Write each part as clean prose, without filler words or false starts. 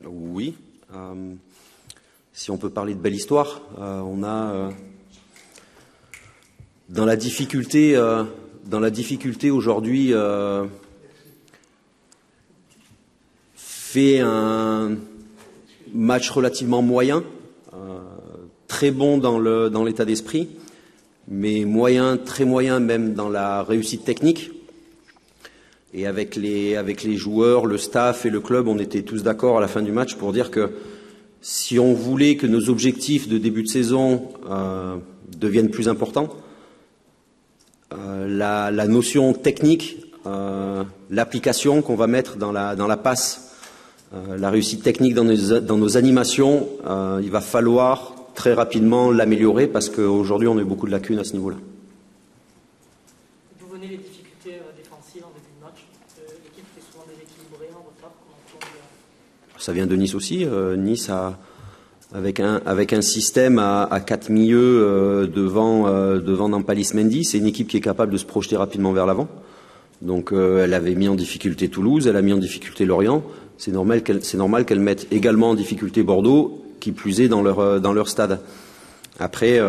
Oui. Si on peut parler de belle histoire, on a dans la difficulté aujourd'hui fait un match relativement moyen, très bon dans l'état d'esprit, mais moyen, très moyen même dans la réussite technique. Et avec les joueurs, le staff et le club, on était tous d'accord à la fin du match pour dire que si on voulait que nos objectifs de début de saison deviennent plus importants, la notion technique, l'application qu'on va mettre dans la passe, la réussite technique dans nos animations, il va falloir très rapidement l'améliorer parce qu'aujourd'hui on a beaucoup de lacunes à ce niveau-là. D'où venaient les difficultés défensives en début de match? L'équipe était souvent déséquilibrée en retard. Ça vient de Nice aussi. Nice avec un système à 4 milieux devant Nampalys Mendy, c'est une équipe qui est capable de se projeter rapidement vers l'avant. Donc elle avait mis en difficulté Toulouse, elle a mis en difficulté Lorient. C'est normal qu'elle mette également en difficulté Bordeaux, qui plus est dans leur stade. Après,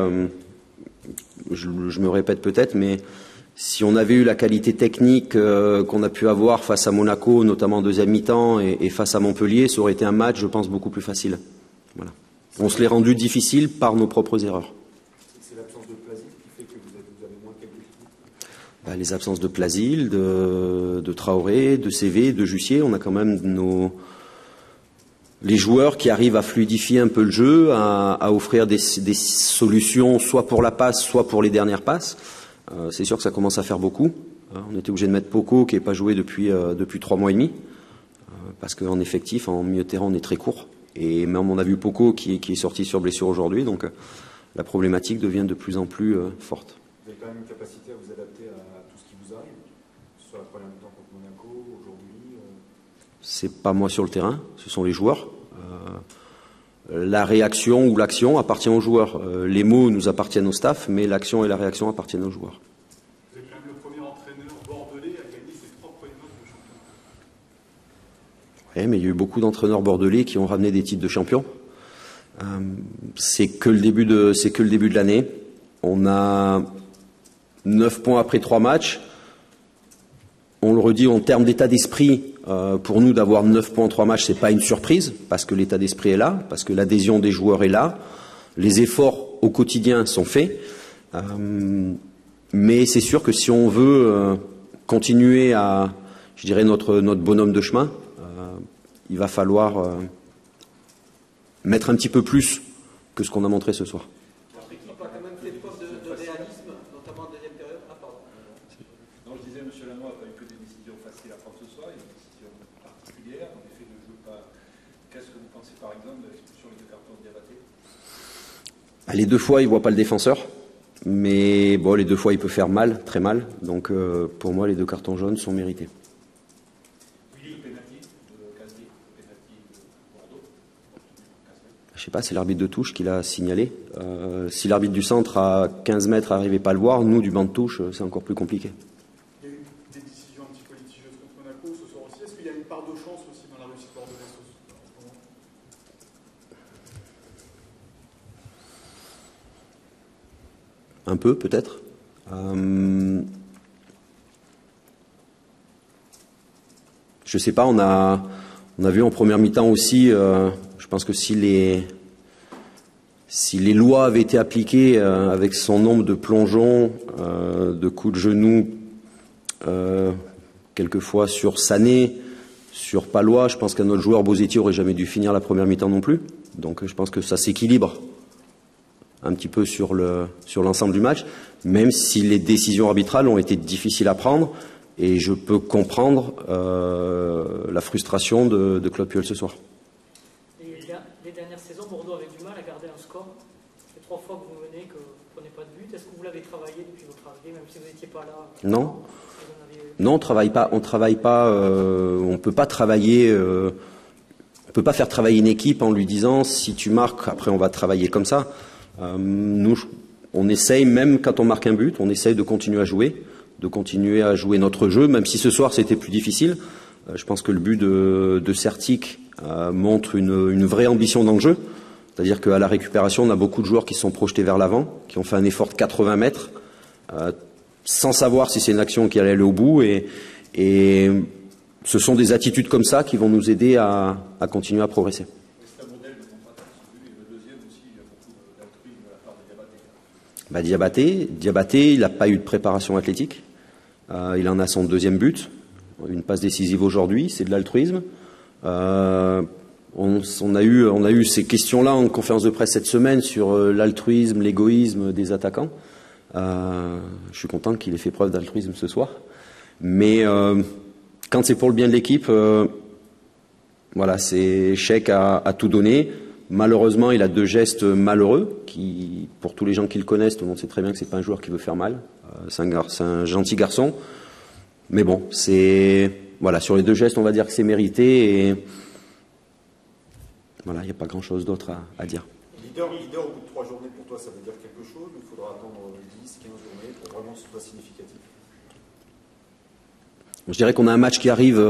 je me répète peut-être, mais si on avait eu la qualité technique qu'on a pu avoir face à Monaco, notamment en deuxième mi-temps, et face à Montpellier, ça aurait été un match, je pense, beaucoup plus facile. Voilà. On se l'est rendu difficile par nos propres erreurs. C'est l'absence de Plasil qui fait que vous avez moins quelques équipes. Les absences de Plasil, de Traoré, de CV, de Jussier, on a quand même les joueurs qui arrivent à fluidifier un peu le jeu, à offrir des solutions soit pour la passe, soit pour les dernières passes. C'est sûr que ça commence à faire beaucoup. On était obligé de mettre Poco, qui n'est pas joué depuis 3 mois et demi, parce qu'en effectif, en milieu de terrain, on est très court. Et même on a vu Poco qui est sorti sur blessure aujourd'hui, donc la problématique devient de plus en plus forte. Vous avez quand même une capacité à vous adapter à tout ce qui vous arrive, sur la première mi-temps contre Monaco, aujourd'hui C'est pas moi sur le terrain, ce sont les joueurs. La réaction ou l'action appartient aux joueurs. Les mots nous appartiennent au staff, mais l'action et la réaction appartiennent aux joueurs. Vous êtes quand même le premier entraîneur bordelais à gagner ses 3 premiers matchs de championnat. Oui, mais il y a eu beaucoup d'entraîneurs bordelais qui ont ramené des titres de champion. C'est que le début de l'année. On a 9 points après 3 matchs. On le redit, en termes d'état d'esprit, pour nous d'avoir 9 points en 3 matchs, c'est pas une surprise, parce que l'état d'esprit est là, parce que l'adhésion des joueurs est là, les efforts au quotidien sont faits. Mais c'est sûr que si on veut continuer à, je dirais, notre bonhomme de chemin, il va falloir mettre un petit peu plus que ce qu'on a montré ce soir. Votre équipe a quand même fait preuve de réalisme, notamment en deuxième période. Non, je disais, M. Lanois n'a pas eu que des décisions faciles à prendre ce soir, il y a des décisions particulières, en effet, de jeu pas. Qu'est-ce que vous pensez par exemple de l'expulsion des 2 cartons de Diabaté? Les 2 fois, il ne voit pas le défenseur, mais bon, les 2 fois, il peut faire mal, très mal. Donc pour moi, les 2 cartons jaunes sont mérités. Je sais pas, c'est l'arbitre de touche qui l'a signalé. Si l'arbitre du centre à 15 mètres n'arrivait pas à le voir, nous, du banc de touche, c'est encore plus compliqué. Il y a eu des décisions un petit peu litigieuses contre Monaco ce soir aussi. Est-ce qu'il y a une part de chance aussi dans la réussite bordelaise en ce moment? Un peu, peut-être. Je sais pas, on a vu en première mi-temps aussi, je pense que si les lois avaient été appliquées avec son nombre de plongeons, de coups de genoux, quelquefois sur Sané, sur Palois, je pense qu'un autre joueur, Bosetti, aurait jamais dû finir la première mi-temps non plus. Donc je pense que ça s'équilibre un petit peu sur l'ensemble du match, même si les décisions arbitrales ont été difficiles à prendre. Et je peux comprendre la frustration de Claude Puel ce soir. Les dernières saisons, Bordeaux avait du mal à garder un score. C'est 3 fois que vous menez, que vous ne prenez pas de but. Est-ce que vous l'avez travaillé depuis votre arrivée, même si vous n'étiez pas là? Non. Non, on travaille pas. On peut pas travailler. On peut pas faire travailler une équipe en lui disant si tu marques, après on va travailler comme ça. Nous, on essaye, même quand on marque un but, on essaye de continuer à jouer notre jeu, même si ce soir c'était plus difficile. Je pense que le but de Sertic montre une vraie ambition dans le jeu. C'est-à-dire qu'à la récupération, on a beaucoup de joueurs qui se sont projetés vers l'avant, qui ont fait un effort de 80 mètres, sans savoir si c'est une action qui allait aller au bout. Et ce sont des attitudes comme ça qui vont nous aider à continuer à progresser. C'est un modèle de contre-attaque. Et le deuxième aussi, il y a beaucoup d'altruisme de la part de Diabaté. Diabaté, il n'a pas eu de préparation athlétique. Il en a son deuxième but. Une passe décisive aujourd'hui, c'est de l'altruisme. On a eu ces questions-là en conférence de presse cette semaine sur l'altruisme, l'égoïsme des attaquants. Je suis content qu'il ait fait preuve d'altruisme ce soir. Mais quand c'est pour le bien de l'équipe, voilà, c'est Cheikh à tout donner. Malheureusement, il a 2 gestes malheureux qui, pour tous les gens qui le connaissent, tout le monde sait très bien que c'est pas un joueur qui veut faire mal. C'est un gentil garçon. Mais bon, voilà, sur les 2 gestes, on va dire que c'est mérité. Et voilà, il n'y a pas grand-chose d'autre à dire. Leader au bout de 3 journées, pour toi, ça veut dire quelque chose ou il faudra attendre 10, 15 journées pour vraiment que ce soit significatif? Je dirais qu'on a un match qui arrive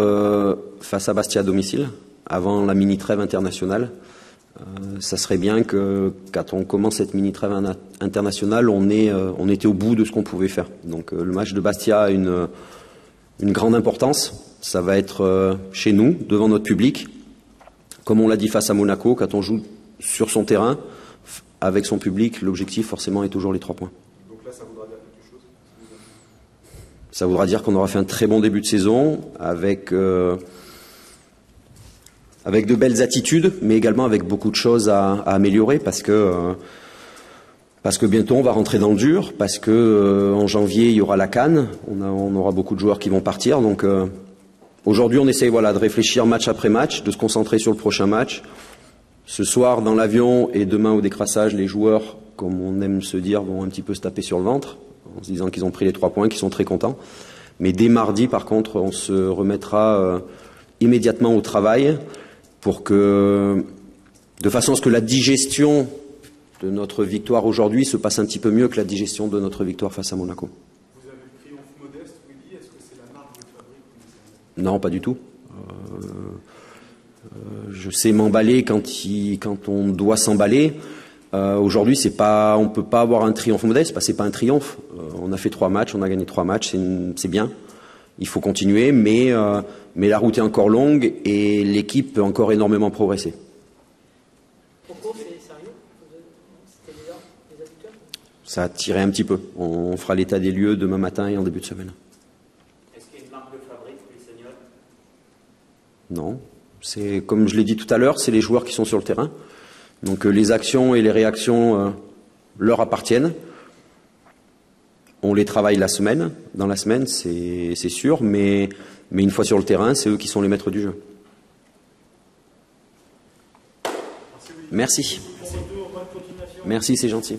face à Bastia à domicile, avant la mini-trêve internationale. Ça serait bien que, quand on commence cette mini-trêve internationale, on était au bout de ce qu'on pouvait faire. Donc le match de Bastia a une grande importance. Ça va être chez nous, devant notre public. Comme on l'a dit face à Monaco, quand on joue sur son terrain, avec son public, l'objectif forcément est toujours les 3 points. Donc là, ça voudra dire quelque chose? Ça voudra dire qu'on aura fait un très bon début de saison, avec de belles attitudes, mais également avec beaucoup de choses à améliorer, parce que bientôt on va rentrer dans le dur, parce que en janvier il y aura la CAN, on aura beaucoup de joueurs qui vont partir, donc aujourd'hui on essaye de réfléchir match après match, de se concentrer sur le prochain match. Ce soir dans l'avion et demain au décrassage, les joueurs, comme on aime se dire, vont un petit peu se taper sur le ventre, en se disant qu'ils ont pris les 3 points, qu'ils sont très contents. Mais dès mardi par contre, on se remettra immédiatement au travail, de façon à ce que la digestion de notre victoire aujourd'hui se passe un petit peu mieux que la digestion de notre victoire face à Monaco. Vous avez le triomphe modeste, Willy, est-ce que c'est la marque de fabrique? Non, pas du tout. Je sais m'emballer quand on doit s'emballer. Aujourd'hui, on peut pas avoir un triomphe modeste, c'est pas un triomphe. On a fait 3 matchs, on a gagné 3 matchs, c'est bien. Il faut continuer, mais la route est encore longue et l'équipe peut encore énormément progresser. Pourquoi c'est sérieux? C'était déjà les adducteurs? Ça a tiré un petit peu. On fera l'état des lieux demain matin et en début de semaine. Est-ce qu'il y a une marque de fabrique pour les seniors? Non. C'est, comme je l'ai dit tout à l'heure, c'est les joueurs qui sont sur le terrain. Donc les actions et les réactions leur appartiennent. On les travaille dans la semaine, c'est sûr, mais une fois sur le terrain, c'est eux qui sont les maîtres du jeu. Merci. Merci, c'est gentil.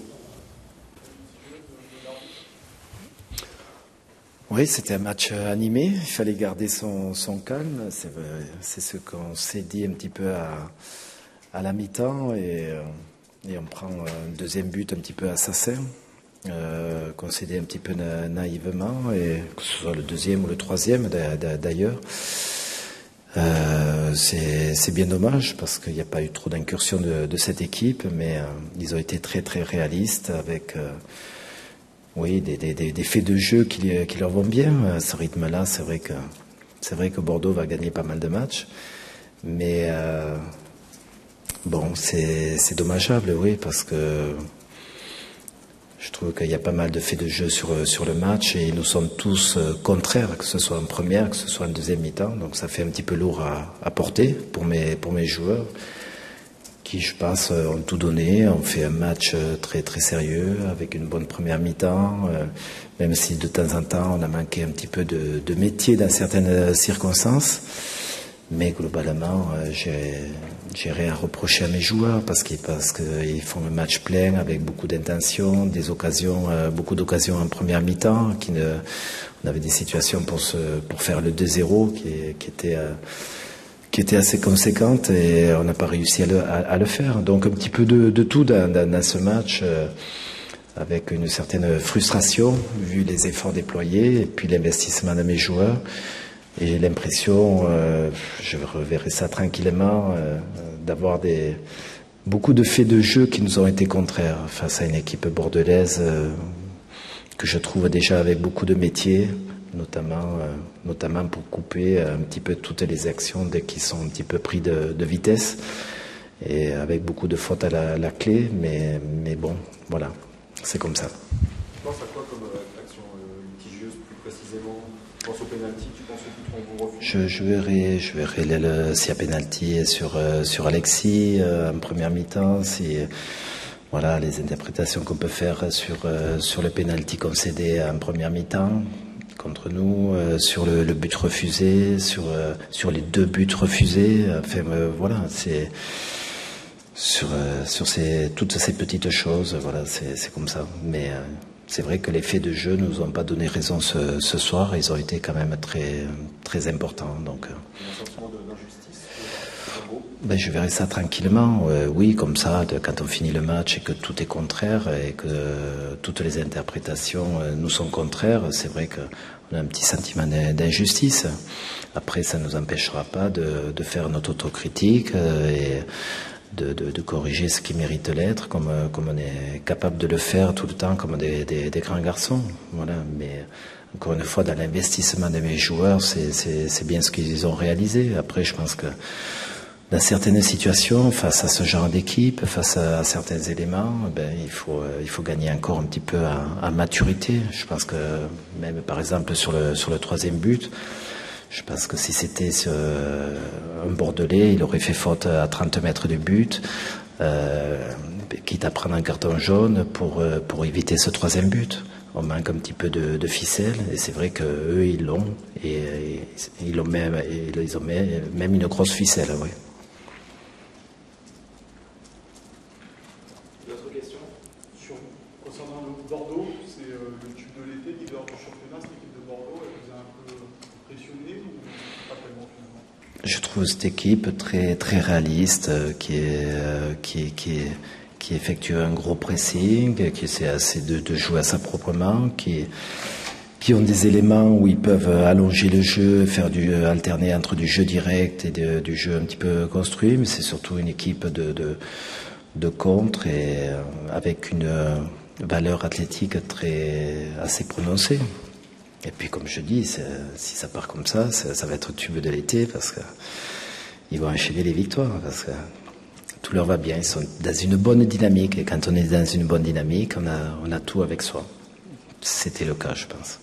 Oui, c'était un match animé. Il fallait garder son calme. C'est ce qu'on s'est dit un petit peu à la mi-temps. Et on prend un deuxième but un petit peu assassin, concédé un petit peu naïvement, et que ce soit le deuxième ou le troisième d'ailleurs. C'est bien dommage parce qu'il n'y a pas eu trop d'incursions de cette équipe, mais ils ont été très très réalistes avec des faits de jeu qui leur vont bien. À ce rythme-là, c'est vrai que Bordeaux va gagner pas mal de matchs, mais c'est dommageable, oui, parce que je trouve qu'il y a pas mal de faits de jeu sur le match et nous sommes tous contraires, que ce soit en première, que ce soit en deuxième mi-temps. Donc ça fait un petit peu lourd à porter pour mes joueurs qui, je pense, ont tout donné. On fait un match très très sérieux avec une bonne première mi-temps, même si de temps en temps on a manqué un petit peu de métier dans certaines circonstances. Mais globalement, j'ai rien à reprocher à mes joueurs parce qu'ils font le match plein avec beaucoup d'intention, des occasions, beaucoup d'occasions en première mi-temps. On avait des situations pour faire le 2-0 qui était assez conséquente et on n'a pas réussi à le faire. Donc un petit peu de tout dans ce match, avec une certaine frustration vu les efforts déployés et puis l'investissement de mes joueurs. Et j'ai l'impression, je reverrai ça tranquillement, d'avoir beaucoup de faits de jeu qui nous ont été contraires face à une équipe bordelaise que je trouve déjà avec beaucoup de métier, notamment pour couper un petit peu toutes les actions dès qu'ils sont un petit peu pris de vitesse et avec beaucoup de fautes à la clé, mais bon, voilà, c'est comme ça. Tu penses à quoi comme action litigieuse plus précisément? Tu penses au pénalty, tu penses au but qu'on vous refuse? Je verrai s'il y a pénalty sur Alexis en première mi-temps, voilà, les interprétations qu'on peut faire sur le pénalty concédé en première mi-temps contre nous, sur le but refusé, sur les 2 buts refusés. Enfin, voilà, c'est toutes ces petites choses, voilà, c'est comme ça. Mais c'est vrai que les faits de jeu ne nous ont pas donné raison ce soir. Ils ont été quand même très, très importants. Donc, Un sentiment d'injustice, ben, je verrai ça tranquillement. Oui, comme ça, quand on finit le match et que tout est contraire et que toutes les interprétations nous sont contraires, c'est vrai qu'on a un petit sentiment d'injustice. Après, ça ne nous empêchera pas de faire notre autocritique et de corriger ce qui mérite l'être, comme on est capable de le faire tout le temps, comme des grands garçons. Voilà. Mais encore une fois, dans l'investissement de mes joueurs, c'est bien ce qu'ils ont réalisé. Après, je pense que dans certaines situations, face à ce genre d'équipe, face à certains éléments, ben, il faut gagner encore un petit peu en maturité. Je pense que même par exemple sur le 3e but, je pense que si c'était un Bordelais, il aurait fait faute à 30 mètres du but, quitte à prendre un carton jaune pour éviter ce 3e but. On manque un petit peu de ficelle, et c'est vrai qu'eux, ils l'ont, et ils ont même une grosse ficelle, oui. D'autres questions concernant le Bordeaux, c'est le tube de l'été, leader du championnat, cette équipe de Bordeaux, elle vous a un peu impressionné ou pas tellement finalement? Je trouve cette équipe très, très réaliste, qui effectue un gros pressing, qui essaie assez de jouer à sa propre main, qui ont des éléments où ils peuvent allonger le jeu, alterner entre du jeu direct et du jeu un petit peu construit, mais c'est surtout une équipe de contre et avec une valeur athlétique assez prononcée. Et puis comme je dis, si ça part comme ça va être tube de l'été parce que ils vont enchaîner les victoires parce que tout leur va bien, ils sont dans une bonne dynamique et quand on est dans une bonne dynamique, on a tout avec soi. C'était le cas, je pense.